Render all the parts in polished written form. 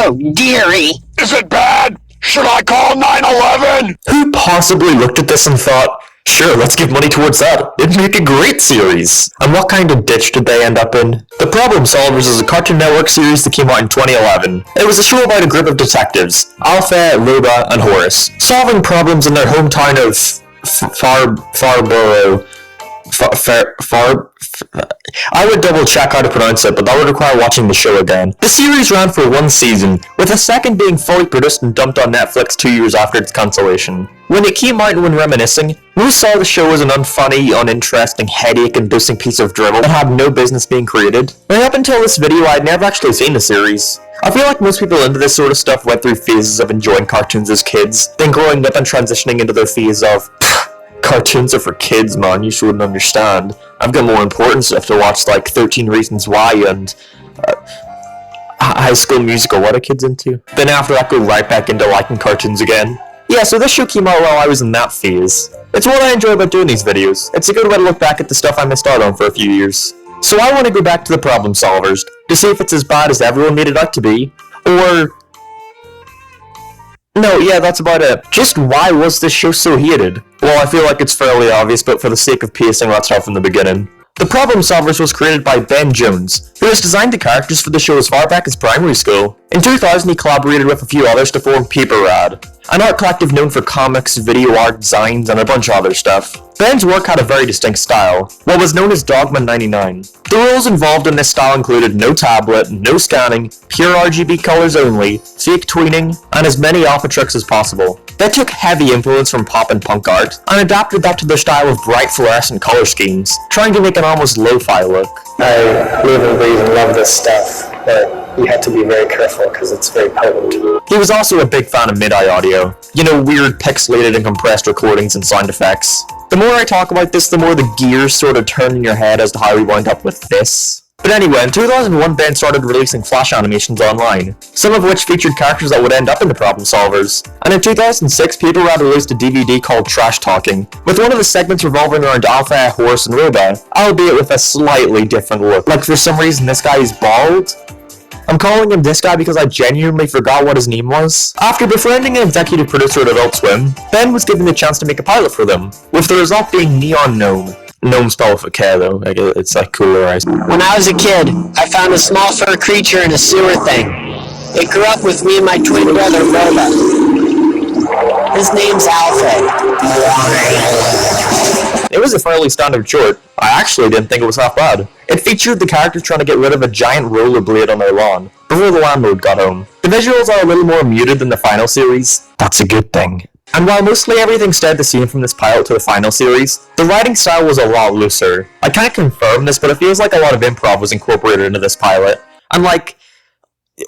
Oh, dearie. Is it bad? Should I call 911? Who possibly looked at this and thought, sure, let's give money towards that. It'd make a great series. And what kind of ditch did they end up in? The Problem Solvers is a Cartoon Network series that came out in 2011. It was a show about a group of detectives, Alpha, Roba, and Horace, solving problems in their hometown of Farborough. I would double check how to pronounce it, but that would require watching the show again. The series ran for one season, with the second being fully produced and dumped on Netflix 2 years after its cancellation. When it came out and when reminiscing, we saw the show as an unfunny, uninteresting, headache-inducing piece of drivel that had no business being created. And up until this video, I had never actually seen the series. I feel like most people into this sort of stuff went through phases of enjoying cartoons as kids, then growing up and transitioning into their phase of, cartoons are for kids, man, you shouldn't understand. I've got more important stuff to watch, like 13 Reasons Why and High School Musical. What are kids into? Then after that, go right back into liking cartoons again. Yeah, so this show came out while I was in that phase. It's what I enjoy about doing these videos. It's a good way to look back at the stuff I missed out on for a few years. So I want to go back to the Problem Solvers, to see if it's as bad as everyone made it out to be, or... No, yeah, that's about it. Just why was this show so hated? Well, I feel like it's fairly obvious, but for the sake of pacing, let's start from the beginning. The Problem Solvers was created by Ben Jones, who has designed the characters for the show as far back as primary school. In 2000, he collaborated with a few others to form Paper Rad, an art collective known for comics, video art, designs, and a bunch of other stuff. Ben's work had a very distinct style, what was known as Dogma 99. The rules involved in this style included no tablet, no scanning, pure RGB colors only, fake tweening, and as many alpha tricks as possible. They took heavy influence from pop and punk art, and adapted that to their style of bright fluorescent color schemes, trying to make an almost lo-fi look. I live and breathe and love this stuff, but you have to be very careful because it's very potent. He was also a big fan of MIDI audio. You know, weird pixelated and compressed recordings and sound effects. The more I talk about this, the more the gears sort of turn in your head as to how we wound up with this. But anyway, in 2001, Ben started releasing Flash animations online, some of which featured characters that would end up in the Problem Solvers. And in 2006, Paper Rad released a DVD called Trash Talking, with one of the segments revolving around Alpha, Horace, and Roba, albeit with a slightly different look. Like, for some reason, this guy is bald. I'm calling him this guy because I genuinely forgot what his name was. After befriending an executive producer at Adult Swim, Ben was given the chance to make a pilot for them, with the result being Neon Gnome. Gnome spelled with a K though, like it's like coolerized. When I was a kid, I found a small fur creature in a sewer thing. It grew up with me and my twin brother, Roba. His name's Alfred. It was a fairly standard short. I actually didn't think it was half bad. It featured the characters trying to get rid of a giant rollerblade on their lawn, before the landlord got home. The visuals are a little more muted than the final series. That's a good thing. And while mostly everything stayed the same from this pilot to the final series, the writing style was a lot looser. I can't confirm this, but it feels like a lot of improv was incorporated into this pilot. And like,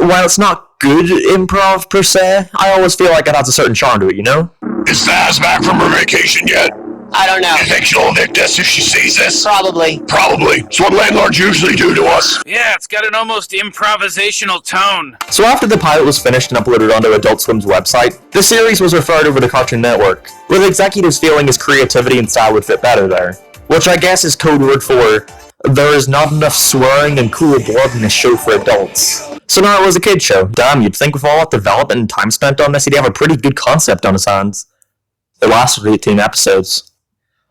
while it's not good improv per se, I always feel like it has a certain charm to it, you know? Is Thaz back from her vacation yet? I don't know. You think she'll evict us if she sees this? Probably. Probably. It's what landlords usually do to us. Yeah, it's got an almost improvisational tone. So after the pilot was finished and uploaded onto Adult Swim's website, the series was referred over to Cartoon Network, with executives feeling his creativity and style would fit better there. Which I guess is code word for, there is not enough swearing and cool blood in this show for adults. So now it was a kid's show. Damn, you'd think with all that development and time spent on this, he'd have a pretty good concept on his hands. It lasted 18 episodes.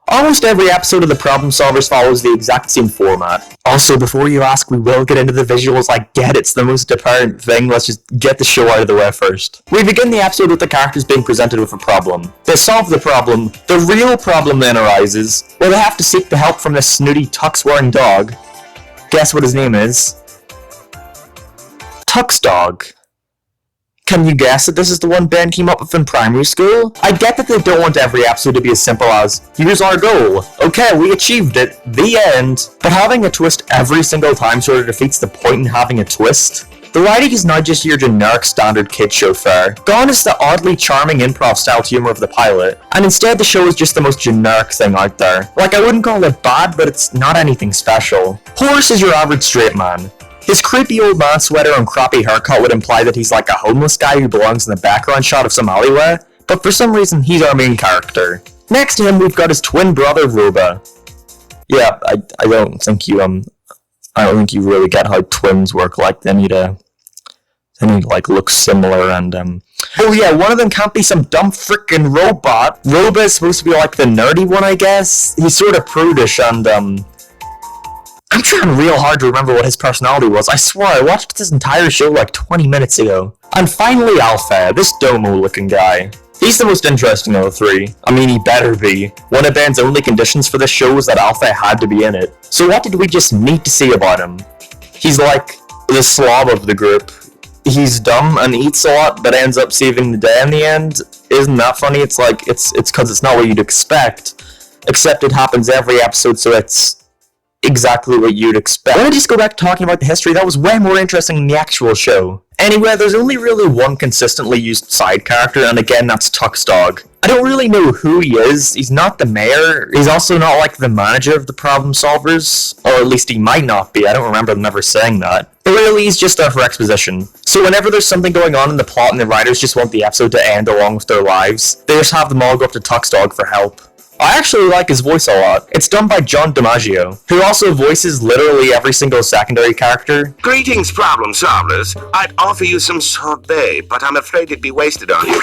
Almost every episode of The Problem Solvers follows the exact same format. Also, before you ask, we will get into the visuals. I get it's the most apparent thing, let's just get the show out of the way first. We begin the episode with the characters being presented with a problem. They solve the problem. The real problem then arises, where they have to seek the help from this snooty tux-wearing dog. Guess what his name is? Tux Dog. Can you guess that this is the one Ben came up with in primary school? I get that they don't want every episode to be as simple as, here's our goal, okay, we achieved it, the end. But having a twist every single time sort of defeats the point in having a twist. The writing is not just your generic standard kid show fare. Gone is the oddly charming improv style humor of the pilot, and instead the show is just the most generic thing out there. Like, I wouldn't call it bad, but it's not anything special. Horace is your average straight man. His creepy old man sweater and crappy haircut would imply that he's like a homeless guy who belongs in the background shot of some alleyway, but for some reason he's our main character. Next to him we've got his twin brother Roba. Yeah, I don't think you really get how twins work. Like they need and he like looks similar, and oh yeah, one of them can't be some dumb frickin' robot. Roba is supposed to be like the nerdy one, I guess. He's sort of prudish, and I'm trying real hard to remember what his personality was. I swear I watched this entire show like 20 minutes ago. And finally Alpha, this Domo-looking guy. He's the most interesting of the three. I mean, he better be. One of Ben's only conditions for this show was that Alpha had to be in it. So what did we just need to see about him? He's like the slob of the group. He's dumb and eats a lot, but ends up saving the day in the end. Isn't that funny? It's like, it's because it's not what you'd expect. Except it happens every episode, so it's exactly what you'd expect. Let me just go back to talking about the history. That was way more interesting than the actual show. Anyway, there's only really one consistently used side character, and again, that's Tuck's dog. I don't really know who he is. He's not the mayor. He's also not like the manager of the problem solvers. Or at least he might not be. I don't remember them ever saying that. But really, he's just there for exposition. So whenever there's something going on in the plot and the writers just want the episode to end along with their lives, they just have them all go up to Tuck's dog for help. I actually like his voice a lot. It's done by John DiMaggio, who also voices literally every single secondary character. Greetings, problem solvers. I'd offer you some sorbet, but I'm afraid it'd be wasted on you.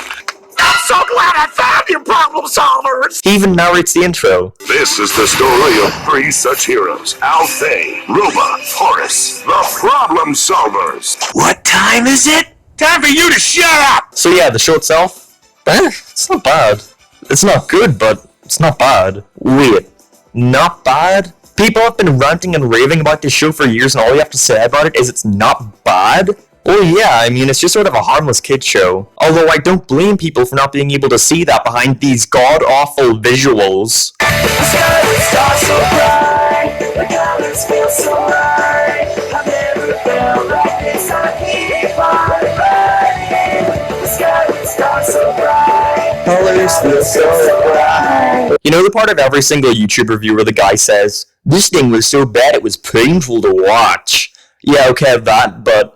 I'm so glad I found you, problem solvers! He even narrates the intro. This is the story of three such heroes. Alfei, Ruba, Horace, the problem solvers. What time is it? Time for you to shut up! So yeah, the show itself, it's not bad. It's not good, but it's not bad. Wait, not bad? People have been ranting and raving about this show for years, and all you have to say about it is it's not bad? Well, yeah, I mean, it's just sort of a harmless kid show. Although I don't blame people for not being able to see that behind these god-awful visuals. The sky would start so bright, the colors feel so right. I've never felt like this, I keep on riding. The sky would start so bright, colors feel so bright. You know the part of every single YouTube review where the guy says, "This thing was so bad it was painful to watch." Yeah, okay, that, but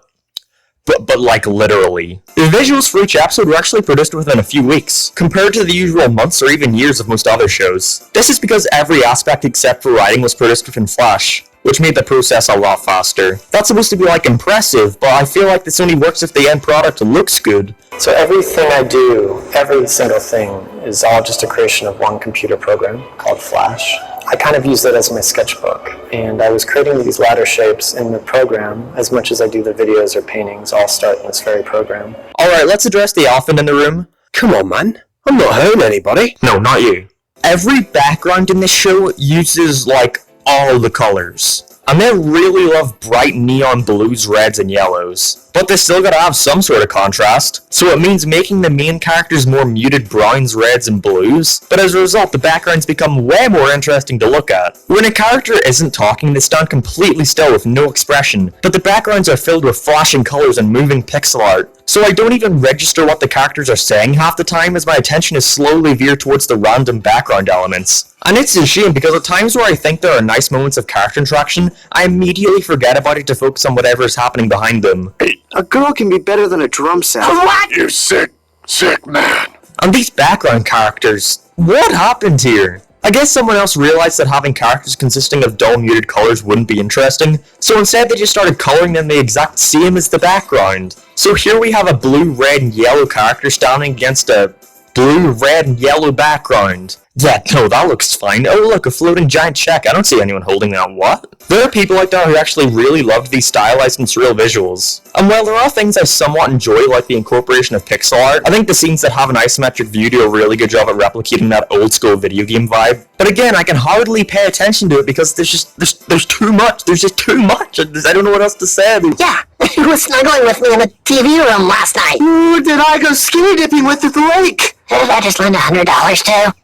like literally. The visuals for each episode were actually produced within a few weeks, compared to the usual months or even years of most other shows. This is because every aspect except for writing was produced within Flash, which made the process a lot faster. That's supposed to be like impressive, but I feel like this only works if the end product looks good. So everything I do, every single thing, is all just a creation of one computer program called Flash. I kind of use it as my sketchbook, and I was creating these ladder shapes in the program as much as I do the videos or paintings, all start in this very program. Alright, let's address the elephant in the room. Come on, man. I'm not hurting anybody. No, not you. Every background in this show uses, like, all the colors. And they really love bright neon blues, reds, and yellows. But they still gotta have some sort of contrast, so it means making the main characters more muted browns, reds, and blues, but as a result the backgrounds become way more interesting to look at. When a character isn't talking, they stand completely still with no expression, but the backgrounds are filled with flashing colors and moving pixel art, so I don't even register what the characters are saying half the time as my attention is slowly veered towards the random background elements. And it's a shame because at times where I think there are nice moments of character interaction, I immediately forget about it to focus on whatever is happening behind them. A girl can be better than a drum set. What? You sick man. And these background characters, what happened here? I guess someone else realized that having characters consisting of dull muted colors wouldn't be interesting, so instead they just started coloring them the exact same as the background. So here we have a blue, red, and yellow character standing against a blue, red, and yellow background. Yeah, no, that looks fine. Oh look, a floating giant check. I don't see anyone holding that. What? There are people like that who actually really loved these stylized and surreal visuals. And while there are things I somewhat enjoy, like the incorporation of pixel art, I think the scenes that have an isometric view do a really good job at replicating that old school video game vibe. But again, I can hardly pay attention to it because there's too much. There's just too much. I don't know what else to say. Yeah, he was snuggling with me in the TV room last night. Who did I go skinny dipping with at the lake? Who did I just lend $100 to?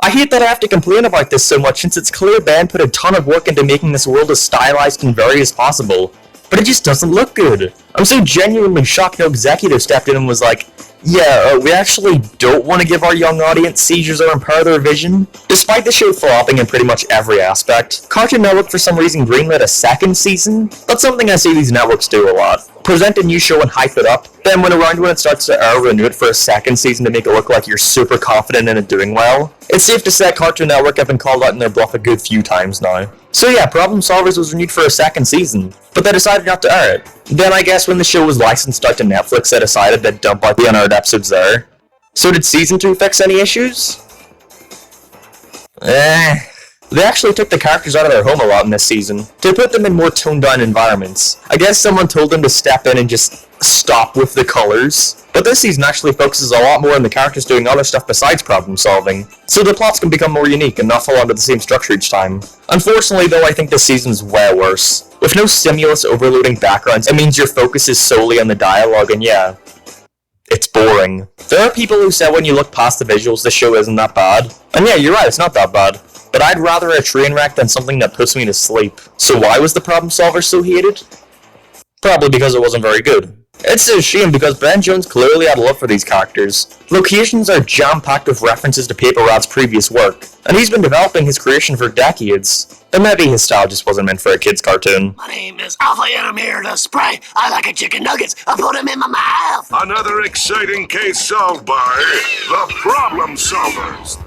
I hate that I have to complain about this so much since it's clear Ben put a ton of work into making this world as stylized and varied as possible, but it just doesn't look good. I'm so genuinely shocked no executive stepped in and was like, yeah, we actually don't want to give our young audience seizures or impair their vision. Despite the show flopping in pretty much every aspect, Cartoon Network for some reason greenlit a second season. That's something I see these networks do a lot. Present a new show and hype it up, Then around when it starts to renew it for a second season to make it look like you're super confident in it doing well. It's safe to say Cartoon Network have been called out in their bluff a good few times now. So yeah, Problem Solvers was renewed for a second season, but they decided not to air it. Then I guess when the show was licensed out to Netflix, they decided to dump out the unaired episodes there. So did Season 2 fix any issues? They actually took the characters out of their home a lot in this season, to put them in more toned-down environments. I guess someone told them to step in and just stop with the colors. But this season actually focuses a lot more on the characters doing other stuff besides problem solving, so the plots can become more unique and not fall under the same structure each time. Unfortunately though, I think this season's way worse. With no stimulus overloading backgrounds, it means your focus is solely on the dialogue, and yeah, it's boring. There are people who say when you look past the visuals, the show isn't that bad. And yeah, you're right, it's not that bad. But I'd rather a train wreck than something that puts me to sleep. So why was the Problem Solver so hated? Probably because it wasn't very good. It's a shame because Ben Jones clearly had love for these characters. Locations are jam-packed with references to Paper Rat's previous work, and he's been developing his creation for decades. And maybe his style just wasn't meant for a kid's cartoon. My name is Alpha and I'm here to spray. I like a chicken nuggets. I put them in my mouth. Another exciting case solved by the Problem Solvers.